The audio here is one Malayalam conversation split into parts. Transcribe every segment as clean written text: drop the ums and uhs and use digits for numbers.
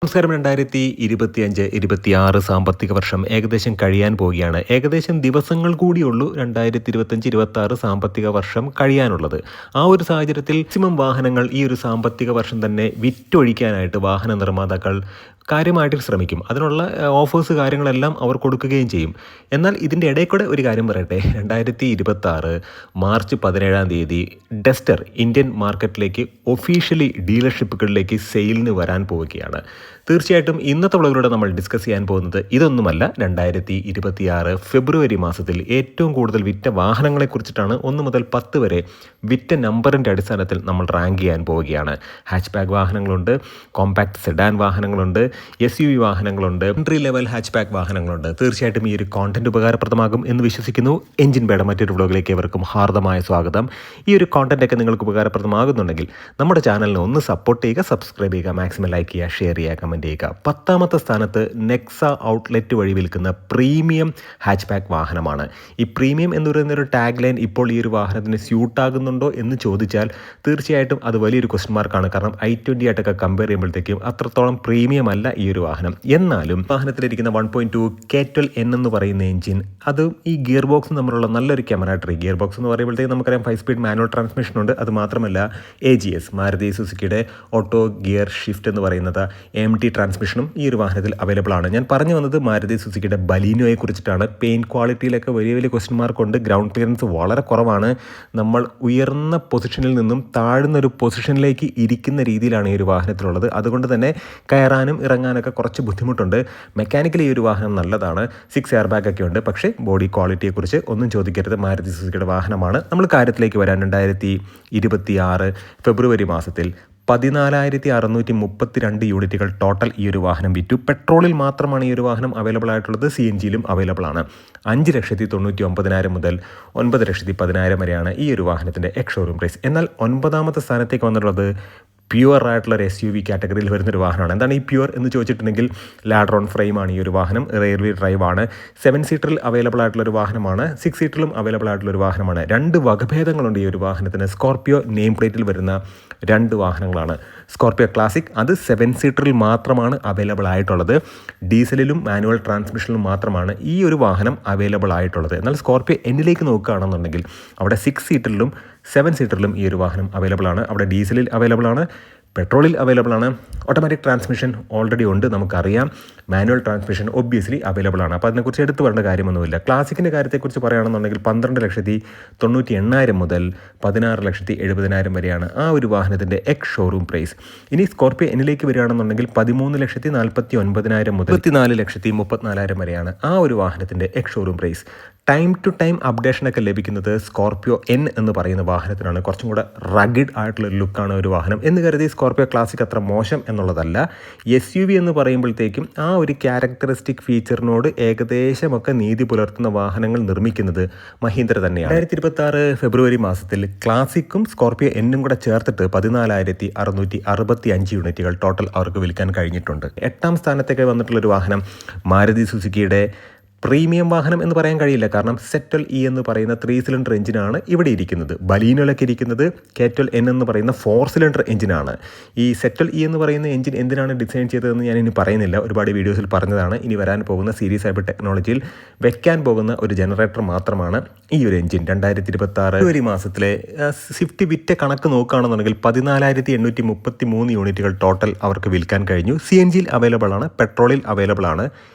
നമസ്കാരം. 2025-26 സാമ്പത്തിക വർഷം ഏകദേശം കഴിയാൻ പോവുകയാണ്. ഏകദേശം ദിവസങ്ങൾ കൂടിയുള്ളൂ 2025-26 സാമ്പത്തിക വർഷം കഴിയാനുള്ളത്. ആ ഒരു സാഹചര്യത്തിൽ മാക്സിമം വാഹനങ്ങൾ ഈ ഒരു സാമ്പത്തിക വർഷം തന്നെ വിറ്റൊഴിക്കാനായിട്ട് വാഹന നിർമ്മാതാക്കൾ കാര്യമായിട്ട് ശ്രമിക്കും. അതിനുള്ള ഓഫേഴ്സ് കാര്യങ്ങളെല്ലാം അവർ കൊടുക്കുകയും ചെയ്യും. എന്നാൽ ഇതിൻ്റെ ഇടയിൽ കൂടെ ഒരു കാര്യം പറയട്ടെ. 2026 മാർച്ച് 17 ഡസ്റ്റർ ഇന്ത്യൻ മാർക്കറ്റിലേക്ക് ഒഫീഷ്യലി ഡീലർഷിപ്പുകളിലേക്ക് സെയിലിന് വരാൻ പോവുകയാണ്. തീർച്ചയായിട്ടും ഇന്നത്തെ വ്ളോഗിലൂടെ നമ്മൾ ഡിസ്കസ് ചെയ്യാൻ പോകുന്നത് ഇതൊന്നുമല്ല, 2026 ഫെബ്രുവരി മാസത്തിൽ ഏറ്റവും കൂടുതൽ വിറ്റ വാഹനങ്ങളെക്കുറിച്ചിട്ടാണ്. 1 മുതൽ 10 വരെ വിറ്റ നമ്പറിൻ്റെ അടിസ്ഥാനത്തിൽ നമ്മൾ റാങ്ക് ചെയ്യാൻ പോവുകയാണ്. ഹാച്ച് ബാക്ക് വാഹനങ്ങളുണ്ട്, കോമ്പാക്ട് സെഡാൻ വാഹനങ്ങളുണ്ട്, SUV വാഹനങ്ങളുണ്ട്, എൻട്രി ലെവൽ ഹാച്ച് ബാക്ക് വാഹനങ്ങളുണ്ട്. തീർച്ചയായിട്ടും ഈ ഒരു കോണ്ടന്റ് ഉപകാരപ്രദമാകും എന്ന് വിശ്വസിക്കുന്നു. എഞ്ചിൻ ബേയുടെ മറ്റൊരു വ്ളോഗിലേക്ക് ഏവർക്കും ഹാർദമായ സ്വാഗതം. ഈ ഒരു കോണ്ടന്റൊക്കെ നിങ്ങൾക്ക് ഉപകാരപ്രദമാകുന്നുണ്ടെങ്കിൽ നമ്മുടെ ചാനലിനെ ഒന്ന് സപ്പോർട്ട് ചെയ്യുക, സബ്സ്ക്രൈബ് ചെയ്യുക, മാക്സിമം ലൈക്ക് ചെയ്യുക, ഷെയർ ചെയ്യുക, കമൻറ്റ് ചെയ്യുക. 10ാമത്തെ സ്ഥാനത്ത് നെക്സ ഔട്ട്ലെറ്റ് വഴി വിൽക്കുന്ന പ്രീമിയം ഹാച്ച് ബാക്ക് വാഹനമാണ്. ഈ പ്രീമിയം എന്ന് പറയുന്ന ഒരു ടാഗ് ലൈൻ ഇപ്പോൾ ഈ ഒരു വാഹനത്തിന് സ്യൂട്ടാകുന്നുണ്ടോ എന്ന് ചോദിച്ചാൽ തീർച്ചയായിട്ടും അത് വലിയൊരു ക്വസ്റ്റ്യൻ മാർക്കാണ്. കാരണം i20 ആയിട്ടൊക്കെ കമ്പയർ ചെയ്യുമ്പോഴത്തേക്കും അത്രത്തോളം പ്രീമിയം അല്ല ഈ ഒരു വാഹനം. എന്നാലും വാഹനത്തിലിരിക്കുന്ന 1.2 K12N എന്ന് പറയുന്ന എഞ്ചിൻ, അത് ഈ ഗിയർ ബോക്സും തമ്മിലുള്ള നല്ലൊരു കെമറാട്രി. ഗിയർ ബോക്സ് എന്ന് പറയുമ്പോഴത്തേക്ക് നമുക്കറിയാം 5 സ്പീഡ് മാനുവൽ ട്രാൻസ്മിഷൻ ഉണ്ട്. അത് മാത്രമല്ല AGS മാരുതി സുസുക്കിയുടെ ഓട്ടോ ഗിയർ ഷിഫ്റ്റ് എന്ന് പറയുന്നത് MT ട്രാൻസ്മിഷനും ഈ ഒരു വാഹനത്തിൽ അവൈലബിൾ ആണ്. ഞാൻ പറഞ്ഞു വന്നത് മാരുതി സുസുക്കിയുടെ ബലീനോയെ കുറിച്ചിട്ടാണ്. പെയിൻറ്റ് ക്വാളിറ്റിയിലൊക്കെ വലിയ വലിയ ക്വസ്റ്റ്യൻ മാർക്കുണ്ട്. ഗ്രൗണ്ട് ക്ലിയറൻസ് വളരെ കുറവാണ്. നമ്മൾ ഉയർന്ന പൊസിഷനിൽ നിന്നും താഴ്ന്ന ഒരു പൊസിഷനിലേക്ക് ഇരിക്കുന്ന രീതിയിലാണ് ഈ ഒരു വാഹനത്തിലുള്ളത്. അതുകൊണ്ട് തന്നെ കയറാനും ഇറങ്ങാനൊക്കെ കുറച്ച് ബുദ്ധിമുട്ടുണ്ട്. മെക്കാനിക്കലി ഈ ഒരു വാഹനം നല്ലതാണ്. 6 എയർ ബാഗ് ഒക്കെ ഉണ്ട്. പക്ഷേ ബോഡി ക്വാളിറ്റിയെക്കുറിച്ച് ഒന്നും ചോദിക്കരുത്. മാരുതി സുസുക്കിയുടെ വാഹനമാണ്. നമ്മൾ കാര്യത്തിലേക്ക് വരാൻ 2026 ഫെബ്രുവരി മാസത്തിൽ 14,632 യൂണിറ്റുകൾ ടോട്ടൽ ഈ ഒരു വാഹനം വിറ്റു. പെട്രോളിൽ മാത്രമാണ് ഈ ഒരു വാഹനം അവൈലബിൾ ആയിട്ടുള്ളത്. CNGയിലും അവൈലബിൾ ആണ്. 5,99,000 മുതൽ 9,10,000 വരെയാണ് ഈ ഒരു വാഹനത്തിൻ്റെ എക്സ് ഷോറൂം പ്രൈസ്. എന്നാൽ 9ാമത്തെ സ്ഥാനത്തേക്ക് വന്നിട്ടുള്ളത് പ്യുവർ ആയിട്ടുള്ള ഒരു SUV കാറ്റഗറിയിൽ വരുന്നൊരു വാഹനമാണ്. എന്താണ് ഈ പ്യുവർ എന്ന് ചോദിച്ചിട്ടുണ്ടെങ്കിൽ ലാഡ്രോൺ ഫ്രെയിമാണ് ഈ ഒരു വാഹനം. റിയർ വീൽ ഡ്രൈവ് ആണ്. 7 സീറ്ററിൽ അവൈലബിൾ ആയിട്ടുള്ളൊരു വാഹനമാണ്. 6 സീറ്ററിലും അവൈലബിൾ ആയിട്ടുള്ളൊരു വാഹനമാണ്. 2 വകഭേദങ്ങളുണ്ട് ഈ ഒരു വാഹനത്തിന്. സ്കോർപിയോ നെയിം പ്ലേറ്റിൽ വരുന്ന 2 വാഹനങ്ങളാണ്. സ്കോർപിയോ ക്ലാസിക്, അത് 7 സീറ്ററിൽ മാത്രമാണ് അവൈലബിൾ ആയിട്ടുള്ളത്. ഡീസലിലും മാനുവൽ ട്രാൻസ്മിഷനിലും മാത്രമാണ് ഈ ഒരു വാഹനം അവൈലബിൾ ആയിട്ടുള്ളത്. എന്നാൽ സ്കോർപിയോ എന്നിലേക്ക് നോക്കുകയാണെന്നുണ്ടെങ്കിൽ അവിടെ 6 സീറ്ററിലും 7 സീറ്ററിലും ഈ ഒരു വാഹനം അവൈലബിൾ ആണ്. അവിടെ ഡീസലിൽ അവൈലബിൾ ആണ്, പെട്രോളിൽ അവൈലബിൾ ആണ്. ഓട്ടോമാറ്റിക് ട്രാൻസ്മിഷൻ ഓൾറെഡി ഉണ്ട്, നമുക്കറിയാം. മാനുവൽ ട്രാൻസ്മിഷൻ ഒബ്വിയസ്ലി അവൈലബിൾ ആണ്. അപ്പോൾ അതിനെക്കുറിച്ച് എടുത്തു പറയേണ്ട കാര്യമൊന്നുമില്ല. ക്ലാസിക്കിൻ്റെ കാര്യത്തെക്കുറിച്ച് പറയുകയാണെന്നുണ്ടെങ്കിൽ 12,98,000 മുതൽ 16,70,000 വരെയാണ് ആ ഒരു വാഹനത്തിൻ്റെ എക്സ് ഷോറൂം പ്രൈസ്. ഇനി സ്കോർപിയോ എന്നിലേക്ക് വരികയാണെന്നുണ്ടെങ്കിൽ 13,49,000 മുതൽ 24,34,000 വരെയാണ് ആ ഒരു വാഹനത്തിൻ്റെ ex showroom price. Time to time അപ്ഡേഷനൊക്കെ ലഭിക്കുന്നത് സ്കോർപിയോ N എന്ന് പറയുന്ന വാഹനത്തിനാണ്. കുറച്ചും കൂടെ റഗിഡ് ആയിട്ടുള്ളൊരു ലുക്കാണ് ഒരു വാഹനം എന്ന് കരുതി സ്കോർപിയോ ക്ലാസിക് അത്ര മോശം എന്നുള്ളതല്ല. SUV എന്ന് പറയുമ്പോഴത്തേക്കും ആ ഒരു ക്യാരക്ടറിസ്റ്റിക് ഫീച്ചറിനോട് ഏകദേശമൊക്കെ നീതി പുലർത്തുന്ന വാഹനങ്ങൾ നിർമ്മിക്കുന്നത് മഹീന്ദ്ര തന്നെയാണ്. 2026 ഫെബ്രുവരി മാസത്തിൽ ക്ലാസിക്കും സ്കോർപിയോ Nനും കൂടെ ചേർത്തിട്ട് 14,665 യൂണിറ്റുകൾ ടോട്ടൽ അവർക്ക് വിൽക്കാൻ കഴിഞ്ഞിട്ടുണ്ട്. 8ാം സ്ഥാനത്തേക്ക് വന്നിട്ടുള്ളൊരു വാഹനം മാരുതി സുസുക്കിയുടെ പ്രീമിയം വാഹനം എന്ന് പറയാൻ കഴിയില്ല. കാരണം സെറ്റൽ എന്ന് പറയുന്ന 3 സിലിണ്ടർ എഞ്ചിനാണ് ഇവിടെ ഇരിക്കുന്നത്. ബലീനോയിലൊക്കെ ഇരിക്കുന്നത് K12N എന്ന് പറയുന്ന 4 സിലിണ്ടർ എഞ്ചിനാണ്. ഈ സെറ്റൽ എന്ന് പറയുന്ന എഞ്ചിൻ എന്തിനാണ് ഡിസൈൻ ചെയ്തതെന്ന് ഞാൻ ഇനി പറയുന്നില്ല. ഒരുപാട് വീഡിയോസിൽ പറഞ്ഞതാണ്. ഇനി വരാൻ പോകുന്ന സീരീസ് ഹൈബ്രിഡ് ടെക്നോളജിയിൽ വെക്കാൻ പോകുന്ന ഒരു ജനറേറ്റർ മാത്രമാണ് ഈ ഒരു എഞ്ചിൻ. 2026 ഫെബ്രുവരി മാസത്തിലെ സ്വിഫ്റ്റ് വിറ്റ കണക്ക് നോക്കുകയാണെന്നുണ്ടെങ്കിൽ 14,833 യൂണിറ്റുകൾ ടോട്ടൽ അവർക്ക് വിൽക്കാൻ കഴിഞ്ഞു. CNGയിൽ അവൈലബിൾ ആണ്, പെട്രോളിൽ അവൈലബിൾ ആണ്.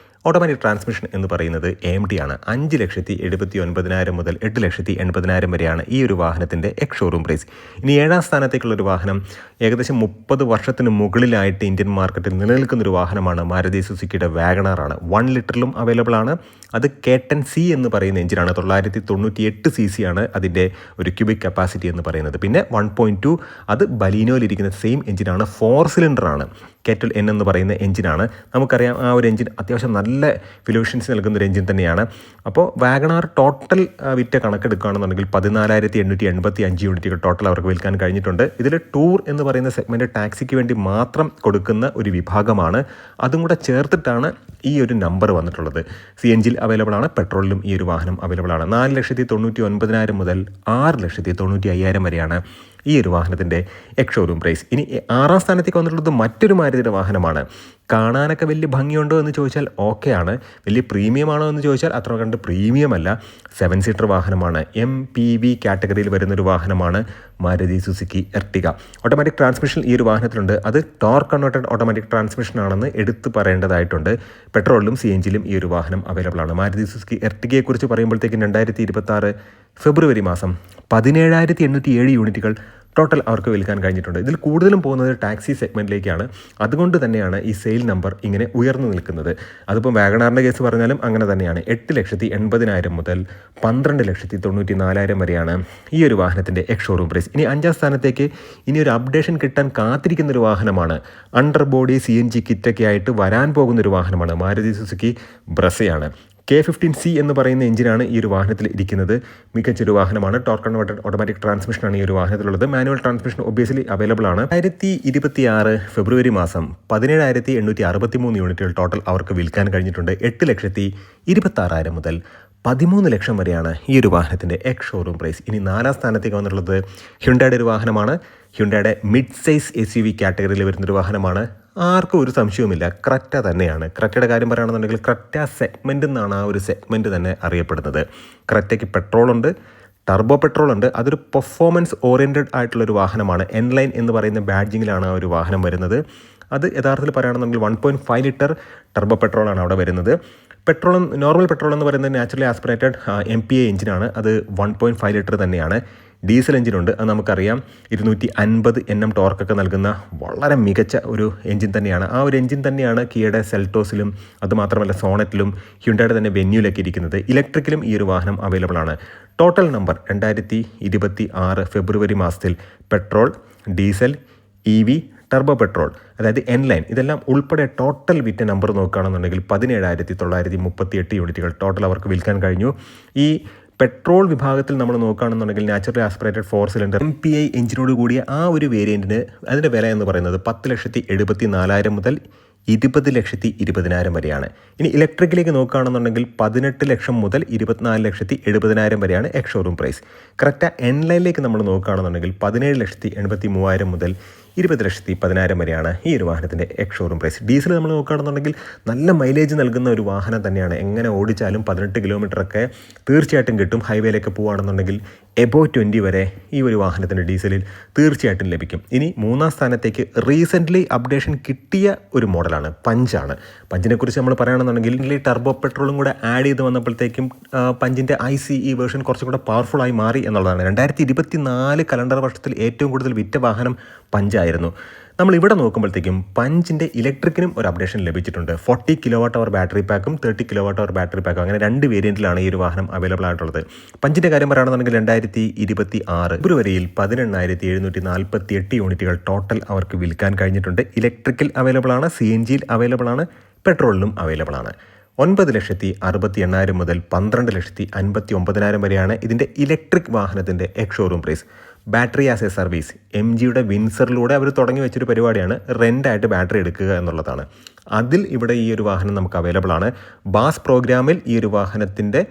ഓട്ടോമാറ്റിക് ട്രാൻസ്മിഷൻ എന്ന് പറയുന്നത് AMT ആണ്. 5,79,000 മുതൽ 8,80,000 വരെയാണ് ഈ ഒരു വാഹനത്തിൻ്റെ എക്സ് ഷോറൂം പ്രൈസ്. ഇനി 7ാം സ്ഥാനത്തേക്കുള്ളൊരു വാഹനം ഏകദേശം 30 വർഷത്തിന് മുകളിലായിട്ട് ഇന്ത്യൻ മാർക്കറ്റിൽ നിലനിൽക്കുന്നൊരു വാഹനമാണ്. മാരുതി സുസുക്കിയുടെ വാഗണർ ആണ്. 1 ലിറ്ററിലും അവൈലബിൾ ആണ്. അത് K10C എന്ന് പറയുന്ന എഞ്ചിനാണ്. 998 cc ആണ് അതിൻ്റെ ഒരു ക്യൂബിക് കപ്പാസിറ്റി എന്ന് പറയുന്നത്. പിന്നെ 1.2 അത് ബലീനോയിലിരിക്കുന്ന സെയിം എഞ്ചിനാണ്. 4 സിലിണ്ടർ ആണ്. K12N എന്ന് പറയുന്ന എഞ്ചിനാണ്. നമുക്കറിയാം ആ ഒരു എഞ്ചിൻ അത്യാവശ്യം നല്ല ഫിലോഷ്യൻസി നൽകുന്നൊരു എഞ്ചിൻ തന്നെയാണ്. അപ്പോൾ വാഗണാർ ടോട്ടൽ വിറ്റ കണക്കെടുക്കുകയാണെന്നുണ്ടെങ്കിൽ 14,885 യൂണിറ്റുകൾ ടോട്ടൽ അവർക്ക് വിൽക്കാൻ കഴിഞ്ഞിട്ടുണ്ട്. ഇതിൽ ടൂർ എന്ന് പറയുന്ന സെഗ്മെൻറ്റ് ടാക്സിക്ക് വേണ്ടി മാത്രം കൊടുക്കുന്ന ഒരു വിഭാഗമാണ്. അതും കൂടെ ചേർത്തിട്ടാണ് ഈ ഒരു നമ്പർ വന്നിട്ടുള്ളത്. CNGയിൽ അവൈലബിൾ ആണ്, പെട്രോളിലും ഈ ഒരു വാഹനം അവൈലബിൾ ആണ്. 4,99,000 മുതൽ 6,95,000 വരെയാണ് ഈ ഒരു വാഹനത്തിൻ്റെ എക്സ് ഷോറൂം പ്രൈസ്. ഇനി 6ാം സ്ഥാനത്തേക്ക് വന്നിട്ടുള്ളത് മറ്റൊരു മാരുതിയുടെ വാഹനമാണ്. കാണാനൊക്കെ വലിയ ഭംഗിയുണ്ടോ എന്ന് ചോദിച്ചാൽ ഓക്കെയാണ്. വലിയ പ്രീമിയം ആണോ എന്ന് ചോദിച്ചാൽ അത്ര കണ്ട് പ്രീമിയം അല്ല. 7 സീറ്റർ വാഹനമാണ്. MPV കാറ്റഗറിയിൽ വരുന്നൊരു വാഹനമാണ് Maruti Suzuki Ertiga. Automatic transmission ഈ ഒരു വാഹനത്തിലുണ്ട്. അത് ടോർക്ക് കൺവേർട്ടഡ് ഓട്ടോമാറ്റിക് ട്രാൻസ്മിഷൻ ആണെന്ന് എടുത്തു പറയേണ്ടതായിട്ടുണ്ട്. പെട്രോളിലും CNGയിലും ഈ ഒരു വാഹനം അവൈലബിൾ ആണ്. മാരുതി സുസുക്കി എർട്ടിഗയെക്കുറിച്ച് പറയുമ്പോഴത്തേക്കും 2026 ഫെബ്രുവരി മാസം 17,807 യൂണിറ്റുകൾ ടോട്ടൽ അവർക്ക് വിൽക്കാൻ കഴിഞ്ഞിട്ടുണ്ട്. ഇതിൽ കൂടുതലും പോകുന്നത് ടാക്സി സെഗ്മെൻറ്റിലേക്കാണ്. അതുകൊണ്ട് തന്നെയാണ് ഈ സെയിൽ നമ്പർ ഇങ്ങനെ ഉയർന്നു നിൽക്കുന്നത്. അതിപ്പോൾ വാഗണാറിൻ്റെ കേസ് പറഞ്ഞാലും അങ്ങനെ തന്നെയാണ്. 8,80,000 മുതൽ 12,94,000 വരെയാണ് ഈ ഒരു വാഹനത്തിൻ്റെ എക്സ് ഷോറൂം പ്രൈസ്. ഇനി 5ാം സ്ഥാനത്തേക്ക് ഇനി ഒരു അപ്ഡേഷൻ കിട്ടാൻ കാത്തിരിക്കുന്നൊരു വാഹനമാണ്. അണ്ടർ ബോഡി CNG കിറ്റൊക്കെ ആയിട്ട് വരാൻ പോകുന്നൊരു വാഹനമാണ്. മാരുതി സുസുക്കി ബ്രസയാണ്. K15C എന്ന് പറയുന്ന എഞ്ചിനാണ് ഈ ഒരു വാഹനത്തിൽ ഇരിക്കുന്നത്. മികച്ചൊരു വാഹനമാണ്. ടോർക്ക് കൺവേർട്ടഡ് ഓട്ടോമാറ്റിക് ട്രാൻസ്മിഷനാണ് ഈ ഒരു വാഹനത്തിലുള്ളത്. മാനുവൽ ട്രാൻസ്മിഷൻ ഒബ്വിയസ്ലി അവൈലബിൾ ആണ്. 2026 ഫെബ്രുവരി മാസം 17,863 യൂണിറ്റുകൾ ടോട്ടൽ അവർക്ക് വിൽക്കാൻ കഴിഞ്ഞിട്ടുണ്ട്. 8,26,000 മുതൽ 13 ലക്ഷം വരെയാണ് ഈ ഒരു വാഹനത്തിൻ്റെ എക്സ് ഷോറൂം പ്രൈസ്. ഇനി 4ാം സ്ഥാനത്തേക്ക് വന്നിട്ടുള്ളത് ഹ്യുണ്ടായുടെ ഒരു വാഹനമാണ്. ഹ്യുണ്ടായുടെ മിഡ് സൈസ് SUV കാറ്റഗറിയിൽ വരുന്നൊരു വാഹനമാണ്. ആർക്കും ഒരു സംശയവുമില്ല, ക്രെറ്റ തന്നെയാണ്. ക്രെറ്റയുടെ കാര്യം പറയുകയാണെന്നുണ്ടെങ്കിൽ ക്രെറ്റ സെഗ്മെൻ്റ് എന്നാണ് ആ ഒരു സെഗ്മെൻറ്റ് തന്നെ അറിയപ്പെടുന്നത്. ക്രെറ്റയ്ക്ക് പെട്രോളുണ്ട്, ടർബോ പെട്രോളുണ്ട്. അതൊരു പെർഫോമൻസ് ഓറിയൻറ്റഡ് ആയിട്ടുള്ളൊരു വാഹനമാണ്. N-Line എന്ന് പറയുന്ന ബാഡ്ജിങ്ങിലാണ് ആ ഒരു വാഹനം വരുന്നത്. അത് യഥാർത്ഥത്തിൽ പറയുകയാണെന്നുണ്ടെങ്കിൽ 1.5 ലിറ്റർ ടർബോ പെട്രോളാണ് അവിടെ വരുന്നത്. നോർമൽ പെട്രോൾ എന്ന് പറയുന്നത് നാച്ചുറലി ആസ്പിറേറ്റഡ് MPA എഞ്ചിനാണ്. അത് 1.5 ലിറ്റർ തന്നെയാണ്. ഡീസൽ എഞ്ചിനുണ്ട്. അത് നമുക്കറിയാം. 250 Nm ടോർക്കൊക്കെ നൽകുന്ന വളരെ മികച്ച ഒരു എഞ്ചിൻ തന്നെയാണ്. ആ ഒരു എഞ്ചിൻ തന്നെയാണ് കിയയുടെ സെൽറ്റോസിലും അതുമാത്രമല്ല സോണറ്റിലും ഹ്യുണ്ടായുടെ തന്നെ വെന്യൂലൊക്കെ ഇരിക്കുന്നത്. ഇലക്ട്രിക്കലും ഈ ഒരു വാഹനം അവൈലബിൾ ആണ്. ടോട്ടൽ നമ്പർ 2026 ഫെബ്രുവരി മാസത്തിൽ petrol, diesel, EV, turbo petrol, അതായത് N-Line ഇതെല്ലാം ഉൾപ്പെടെ ടോട്ടൽ വിറ്റ നമ്പർ നോക്കുകയാണെന്നുണ്ടെങ്കിൽ 17,938 യൂണിറ്റുകൾ ടോട്ടൽ അവർക്ക് വിൽക്കാൻ കഴിഞ്ഞു. ഈ പെട്രോൾ വിഭാഗത്തിൽ നമ്മൾ നോക്കുകയാണെന്നുണ്ടെങ്കിൽ നാച്ചുറലി ആസ്പിറേറ്റഡ് 4 സിലിണ്ടർ MPI എഞ്ചിനോട് കൂടിയ ആ ഒരു വേരിയൻറ്റിന് അതിൻ്റെ വില എന്ന് പറയുന്നത് 10,74,000 മുതൽ 20,20,000 വരെയാണ്. ഇനി ഇലക്ട്രിക്കിലേക്ക് നോക്കുകയാണെന്നുണ്ടെങ്കിൽ 18 ലക്ഷം മുതൽ 24,70,000 വരെയാണ് എക്സ് ഷോറൂം പ്രൈസ്. കറക്റ്റ് N-Lineലേക്ക് നമ്മൾ നോക്കുകയാണെന്നുണ്ടെങ്കിൽ 17,83,000 മുതൽ 20,10,000 വരെയാണ് ഈ ഒരു വാഹനത്തിൻ്റെ എക്സ് ഷോറൂം പ്രൈസ്. ഡീസൽ നമ്മൾ നോക്കുകയാണെന്നുണ്ടെങ്കിൽ നല്ല മൈലേജ് നൽകുന്ന ഒരു വാഹനം തന്നെയാണ്. എങ്ങനെ ഓടിച്ചാലും 18 കിലോമീറ്ററൊക്കെ തീർച്ചയായിട്ടും കിട്ടും. ഹൈവേയിലേക്ക് പോകുകയാണെന്നുണ്ടെങ്കിൽ എബോവ് 20 വരെ ഈ ഒരു വാഹനത്തിൻ്റെ ഡീസലിൽ തീർച്ചയായിട്ടും ലഭിക്കും. ഇനി 3ാം സ്ഥാനത്തേക്ക് റീസെൻ്റ്ലി അപ്ഡേഷൻ കിട്ടിയ ഒരു മോഡലാണ് പഞ്ചാണ്. പഞ്ചിനെക്കുറിച്ച് നമ്മൾ പറയുകയാണെന്നുണ്ടെങ്കിൽ ടർബോ പെട്രോളും കൂടെ ആഡ് ചെയ്ത് വന്നപ്പോഴത്തേക്കും പഞ്ചിൻ്റെ ICE വേർഷൻ കുറച്ചും കൂടെ പവർഫുള്ളായി മാറി എന്നുള്ളതാണ്. 2024 കലണ്ടർ വർഷത്തിൽ ഏറ്റവും കൂടുതൽ വിറ്റ വാഹനം പഞ്ചായിരുന്നു. നമ്മളിവിടെ നോക്കുമ്പോഴത്തേക്കും പഞ്ചിൻ്റെ ഇലക്ട്രിക്കിനും ഒരു അപ്ഡേഷൻ ലഭിച്ചിട്ടുണ്ട്. 40 kWh ബാറ്ററി പാക്കും 30 kWh ബാറ്ററി പാക്കും, അങ്ങനെ 2 വേരിയൻറ്റിലാണ് ഈ ഒരു വാഹനം അവൈലബിൾ ആയിട്ടുള്ളത്. പഞ്ചിൻ്റെ കാര്യം പറയുകയാണെന്നുണ്ടെങ്കിൽ 2026 ഫെബ്രുവരിയിൽ 18,748 യൂണിറ്റുകൾ ടോട്ടൽ അവർക്ക് വിൽക്കാൻ കഴിഞ്ഞിട്ടുണ്ട്. ഇലക്ട്രിക്കൽ അവൈലബിൾ ആണ്, CNGയിൽ അവൈലബിൾ ആണ്, പെട്രോളിലും അവൈലബിൾ ആണ്. 9,68,000 മുതൽ 12,59,000 വരെയാണ് ഇതിൻ്റെ ഇലക്ട്രിക് വാഹനത്തിൻ്റെ ex showroom price. Battery as a service MGയുടെ വിൻസറിലൂടെ അവർ തുടങ്ങി വെച്ചൊരു പരിപാടിയാണ് റെൻ്റായിട്ട് ബാറ്ററി എടുക്കുക എന്നുള്ളതാണ്. അതിൽ ഇവിടെ ഈ ഒരു വാഹനം നമുക്ക് അവൈലബിൾ ആണ്. ബാസ് പ്രോഗ്രാമിൽ ഈ ഒരു വാഹനത്തിൻ്റെ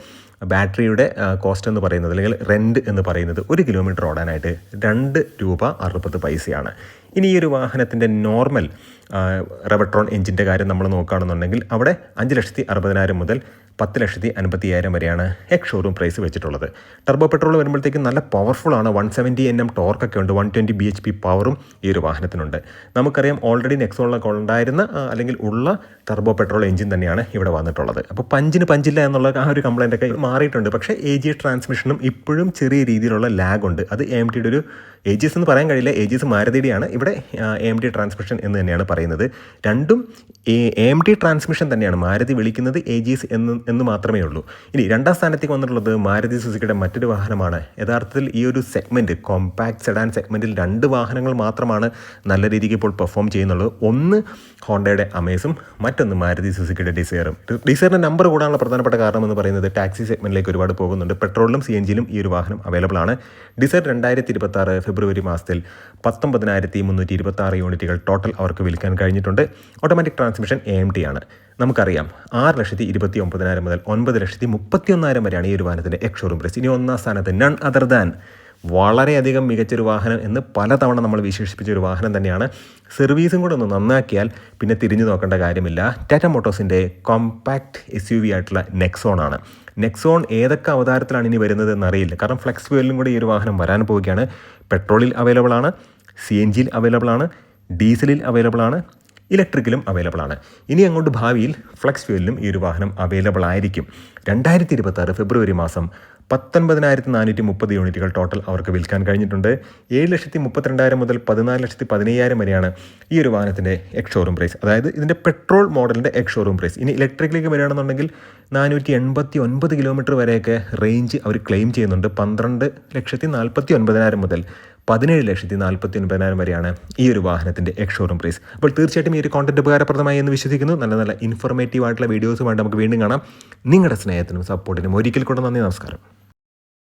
ബാറ്ററിയുടെ കോസ്റ്റ് എന്ന് പറയുന്നത് അല്ലെങ്കിൽ റെൻറ്റ് എന്ന് പറയുന്നത് 1 കിലോമീറ്റർ ഓടാനായിട്ട് ₹2.60. ഇനി ഈ ഒരു വാഹനത്തിൻ്റെ നോർമൽ റെവട്രോൺ എഞ്ചിൻ്റെ കാര്യം നമ്മൾ നോക്കുകയാണെന്നുണ്ടെങ്കിൽ അവിടെ 5,60,000 മുതൽ 10,55,000 വരെയാണ് എക്സ് ഷോറൂം പ്രൈസ് വെച്ചിട്ടുള്ളത്. ടർബോ പെട്രോൾ വരുമ്പോഴത്തേക്കും നല്ല പവർഫുൾ ആണ്. 170 Nm ടോർക്കൊക്കെ ഉണ്ട്. 120 bhp പവറും ഈ ഒരു വാഹനത്തിനുണ്ട്. നമുക്കറിയാം ഓൾറെഡി നെക്സോണിലൊക്കെ ഉണ്ടായിരുന്ന അല്ലെങ്കിൽ ഉള്ള ടർബോ പെട്രോൾ എഞ്ചിൻ തന്നെയാണ് ഇവിടെ വന്നിട്ടുള്ളത്. അപ്പോൾ പഞ്ചില്ല എന്നുള്ള ആ ഒരു കംപ്ലൈൻ്റ് ഒക്കെ മാറിയിട്ടുണ്ട്. പക്ഷേ AGS ട്രാൻസ്മിഷനും ഇപ്പോഴും ചെറിയ രീതിയിലുള്ള ലാഗ് ഉണ്ട്. അത് AMTയുടെ ഒരു AGS എന്ന് പറയാൻ കഴിയില്ല, AGS മാരുതിയുടെയാണ്. ഇവിടെ AMT ട്രാൻസ്മിഷൻ എന്ന് തന്നെയാണ് പറയുന്നത്. രണ്ടും AMT ട്രാൻസ്മിഷൻ തന്നെയാണ്. മാരുതി വിളിക്കുന്നത് AGS എന്ന് മാത്രമേ ഉള്ളൂ. ഇനി 2ാം സ്ഥാനത്തേക്ക് വന്നിട്ടുള്ളത് മാരുതി സുസുക്കിയുടെ മറ്റൊരു വാഹനമാണ്. യഥാർത്ഥത്തിൽ ഈ ഒരു സെഗ്മെൻറ്റ് കോമ്പാക്ട് സെഡാൻ സെഗ്മെൻറ്റിൽ 2 വാഹനങ്ങൾ മാത്രമാണ് നല്ല രീതിക്ക് ഇപ്പോൾ പെർഫോം ചെയ്യുന്നുള്ളത്. ഒന്ന് ഹോണ്ടയുടെ അമേസും മറ്റൊന്ന് മാരുതി സുസുക്കിയുടെ ഡിസയറും. ഡിസയറിൻ്റെ നമ്പർ കൂടാനുള്ള പ്രധാനപ്പെട്ട കാരണം എന്ന് പറയുന്നത് ടാക്സി സെഗ്മെൻറ്റിലേക്ക് ഒരുപാട് പോകുന്നുണ്ട്. പെട്രോളിലും CNGയിലും ഈ ഒരു വാഹനം അവൈലബിൾ ആണ്. ഡിസയർ 2026 ഫെബ്രുവരി മാസത്തിൽ 19,326 യൂണിറ്റുകൾ ടോട്ടൽ അവർക്ക് വിൽക്കാൻ കഴിഞ്ഞിട്ടുണ്ട്. ഓട്ടോമാറ്റിക് ട്രാൻസ്മിഷൻ AMT ആണ്. നമുക്കറിയാം 6,29,000 മുതൽ 9,31,000 വരെയാണ് ഈ ഒരു വാഹനത്തിൻ്റെ എക്സ് ഷോറൂം പ്രൈസ്. ഇനി 1ാം സ്ഥാനത്ത് നൺ അതർ ദാൻ വളരെയധികം മികച്ചൊരു വാഹനം എന്ന് പലതവണ നമ്മൾ വിശേഷിപ്പിച്ച ഒരു വാഹനം തന്നെയാണ്. സർവീസും കൂടെ ഒന്ന് നന്നാക്കിയാൽ പിന്നെ തിരിഞ്ഞു നോക്കേണ്ട കാര്യമില്ല. ടാറ്റ മോട്ടോഴ്സിൻ്റെ കോമ്പാക്റ്റ് SUV ആയിട്ടുള്ള നെക്സോൺ ആണ്. നെക്സോൺ ഏതൊക്കെ അവതാരത്തിലാണ് ഇനി വരുന്നത് എന്നറിയില്ല. കാരണം ഫ്ലെക്സ് ഫ്യൂവലിലും കൂടെ ഈ ഒരു വാഹനം വരാൻ പോവുകയാണ്. പെട്രോളിൽ അവൈലബിൾ ആണ്, CNGയിൽ അവൈലബിൾ ആണ്, ഡീസലിൽ അവൈലബിൾ ആണ്, ഇലക്ട്രിക്കലും അവൈലബിൾ ആണ്. ഇനി അങ്ങോട്ട് ഭാവിയിൽ ഫ്ലെക്സ് ഫ്യൂവലിലും ഈ ഒരു വാഹനം അവൈലബിൾ ആയിരിക്കും. 2026 ഫെബ്രുവരി മാസം 19,430 യൂണിറ്റുകൾ ടോട്ടൽ അവർക്ക് വിൽക്കാൻ കഴിഞ്ഞിട്ടുണ്ട്. 7,32,000 മുതൽ 14,15,000 വരെയാണ് ഈ ഒരു വാഹനത്തിൻ്റെ എക്സ് ഷോറൂം പ്രൈസ്. അതായത് ഇതിൻ്റെ പെട്രോൾ മോഡലിൻ്റെ എക്സ് ഷോറൂം പ്രൈസ്. ഇനി ഇലക്ട്രിക്കിലേക്ക് വരികയാണെന്നുണ്ടെങ്കിൽ 489 കിലോമീറ്റർ വരെയൊക്കെ റേഞ്ച് അവർ ക്ലെയിം ചെയ്യുന്നുണ്ട്. 12,49,000 മുതൽ 17,49,000 വരെയാണ് ഈ ഒരു വാഹനത്തിൻ്റെ എക്സ് ഷോറൂം പ്രൈസ്. അപ്പോൾ തീർച്ചയായിട്ടും ഈ ഒരു കോണ്ടന്റ് ഉപകാരപ്രദമായി എന്ന് വിശ്വസിക്കുന്നു. നല്ല നല്ല ഇൻഫോർമേറ്റീവ് ആയിട്ടുള്ള വീഡിയോസുമായിട്ട് നമുക്ക് വീണ്ടും കാണാം. നിങ്ങളുടെ സ്നേഹത്തിനും സപ്പോർട്ടിനും ഒരിക്കൽ കൂടെ നന്ദി. നമസ്കാരം.